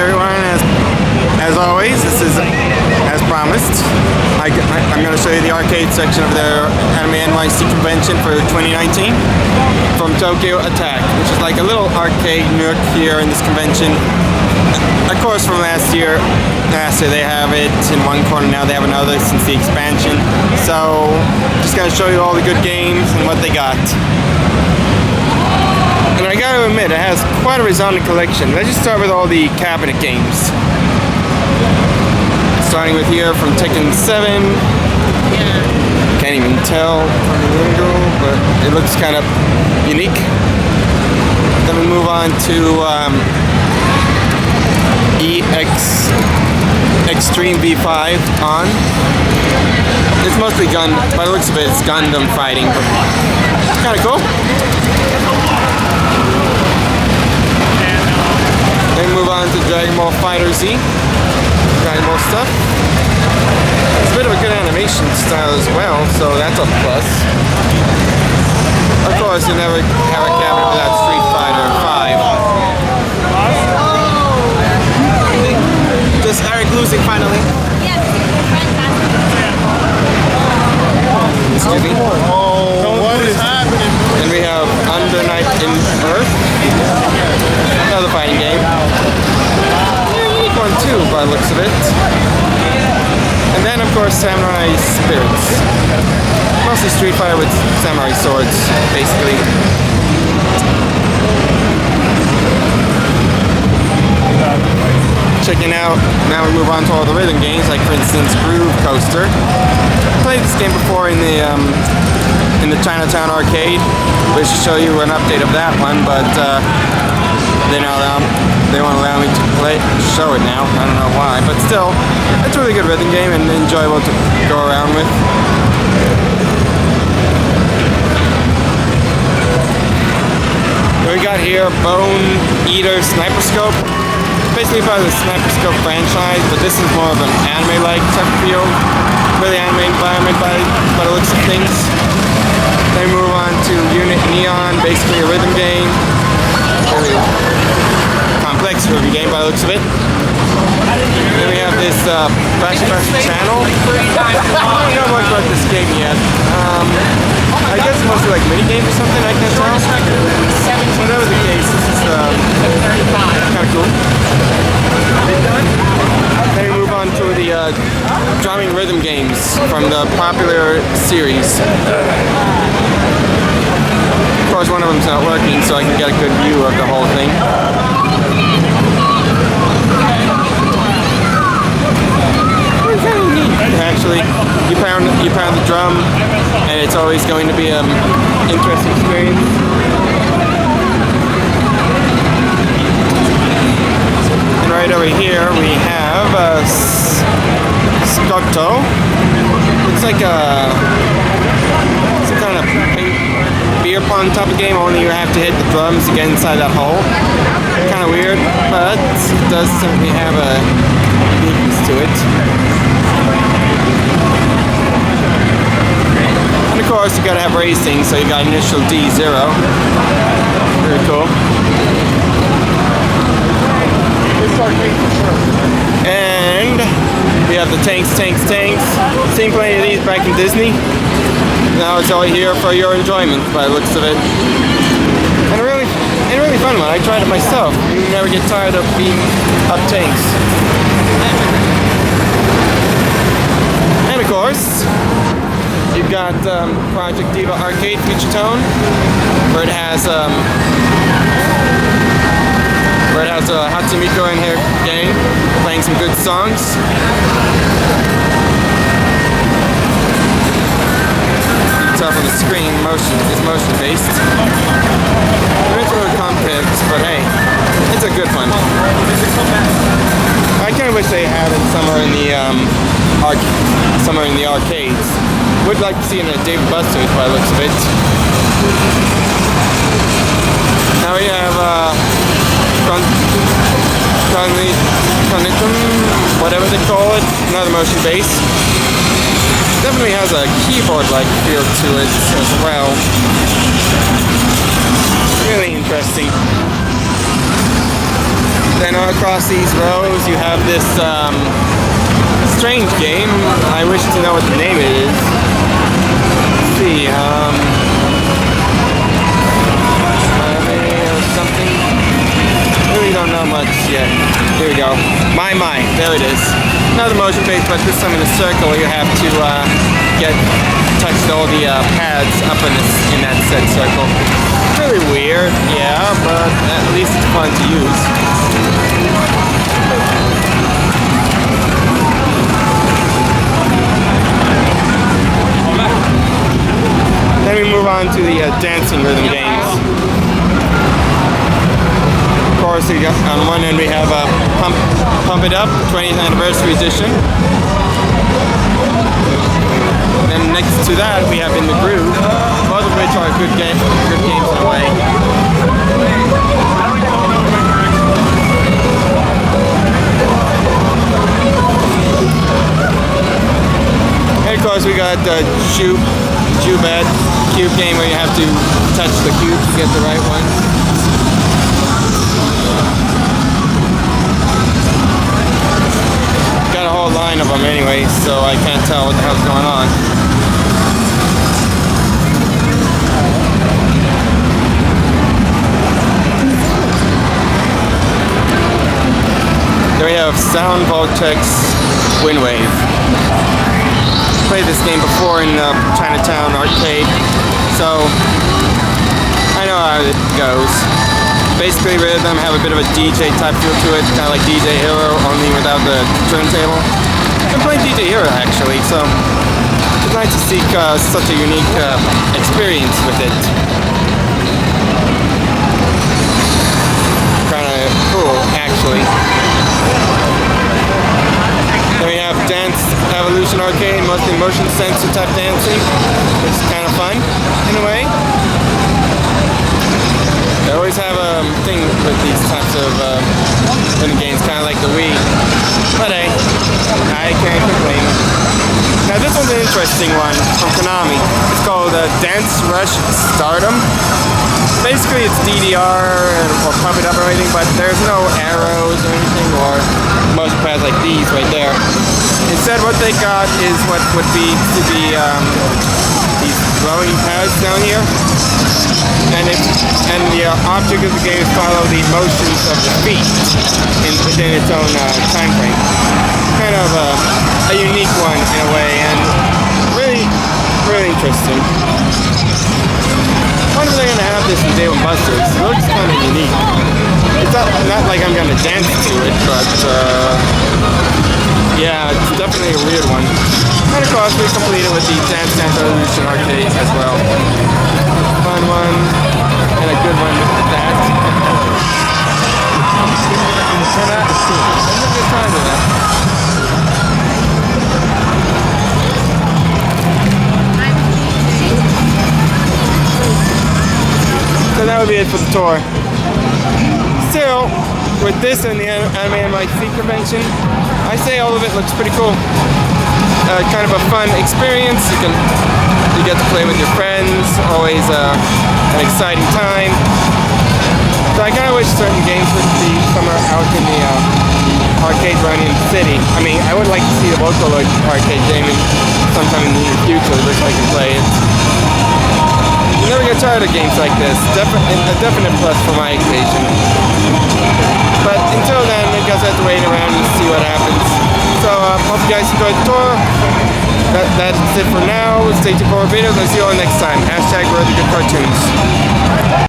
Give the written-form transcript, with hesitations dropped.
everyone. As always, this is as promised. I'm going to show you the arcade section of the Anime NYC Convention for 2019 from Tokyo Attack, which is like a little arcade nook here in this convention. Of course, from last year they have it in one corner, now they have another since the expansion. So, just going to show you all the good games and what they got. And I gotta admit, it has quite a resounding collection. Let's just start with all the cabinet games. Starting with here from Tekken 7. Can't even tell from the window, but it looks kind of unique. Then we move on to Extreme V5 on. It's mostly by the looks of it, it's Gundam fighting, but it's kind of cool. Then move on to Dragon Ball Fighter Z. Dragon Ball stuff. It's a bit of a good animation style as well, so that's a plus. Of course, you never have a cabinet without Street Fighter 5. Just Eric losing finally. Excuse me. Oh, what is happening? And we have Under Night in Earth. Another fighting game. Unique one too, by the looks of it. And then, of course, Samurai Spirits. Mostly Street Fighter with samurai swords, basically. Checking out, now we move on to all the rhythm games, like for instance Groove Coaster. I played this game before in the Chinatown arcade. We should show you an update of that one, but they won't allow me to show it now. I don't know why, but still, it's a really good rhythm game and enjoyable to go around with. We got here Bone Eater Sniper Scope. Basically part of the Sniper Scope franchise, but this is more of an anime-like type of feel. Really anime environment by the looks of things. Then we move on to Unit Neon, basically a rhythm game. Really complex rhythm game by the looks of it. Then we have this Bash Channel. I don't know much about this game yet. I guess it's mostly like mini games or something, I can't tell. Whatever the case, this is kind of cool. Then we move on to the drumming rhythm games from the popular series. Of course, one of them's not working, so I can get a good view of the whole thing. It's kind of neat, actually. You pound the drum, and it's always going to be an interesting experience. And right over here we have Scotto. Looks like some kind of beer pong type of game, only you have to hit the drums to get inside that hole. Kind of weird, but it does certainly have a uniqueness to it. And of course you gotta have racing, so you got initial D0. Very cool. And we have the Tanks. Seen plenty of these back in Disney. Now it's all here for your enjoyment by the looks of it. And a really fun one. I tried it myself. You never get tired of being up tanks. And of course, you've got Project Diva Arcade Future Tone, where it has Hatsumiko and her gang playing some good songs. Up on the screen, is motion based. It's really complex, but hey, it's a good one. I kind of wish they had it somewhere in the arcades. Would like to see it in a David Buster's by the looks of it. Now we have whatever they call it, another motion base. Definitely has a keyboard-like feel to it as well. Really interesting. Then across these rows you have this strange game. I wish to know what the name is. Let's see, or something. Really don't know much yet. Here we go. My, there it is. Another motion base, but this time in a circle. You have to touch all the pads up in that set circle. Really weird, yeah, but at least it's fun to use. Then we move on to the dancing rhythm games. Of course, on one end we have Pump It Up, 20th Anniversary Edition. And next to that we have In the Groove, both of which are good games in a way. And of course we got the Jubed cube game where you have to touch the cube to get the right one. Got a whole line of them anyway, so I can't tell what the hell's going on. There we have Sound Voltex Windwave. Played this game before in the Chinatown arcade, so I know how it goes. Basically, rhythm have a bit of a DJ type feel to it, kind of like DJ Hero, only without the turntable. I'm playing DJ Hero actually, so it's nice to see such a unique experience with it. Kind of cool, actually. Then we have Dance Evolution Arcade, mostly motion sensor type dancing, which is kind of fun in a way. They always have a thing with these types of rhythm games, kind of like the Wii. But hey, I can't complain. Now this one's an interesting one from Konami. It's called Dance Rush Stardom. Basically it's DDR or Pump It Up or anything, but there's no arrows or anything or motion pads like these right there. Instead what they got is what would be to be these glowing pads down here. And the object of the game is follow the motions of the feet within its own time frame. Kind of a unique one in a way, and really, really interesting. I wonder if they're gonna have this in Dave & Buster's. It looks kind of unique. It's not like I'm gonna dance to it, but yeah, it's definitely a weird one. And of course, we completed with the Dance Evolution Arcade as well. Fun one, and a good one at that. And that is cool. I'm having a good time with that. So that would be it for the tour. Still, with this and the Anime NYC Convention, I say all of it looks pretty cool. Kind of a fun experience. You get to play with your friends. Always an exciting time. So I kind of wish certain games would be somewhere out in the arcade around in the city. I mean, I would like to see the Vocaloid arcade game sometime in the near future. Wish I could play it. You never get tired of games like this. A definite plus for my occasion. But until then, I guess I have to wait around and see what happens. So, hope you guys enjoyed the tour. That's it for now. Stay tuned for more videos. I'll see you all next time. #ReallyGoodCartoons.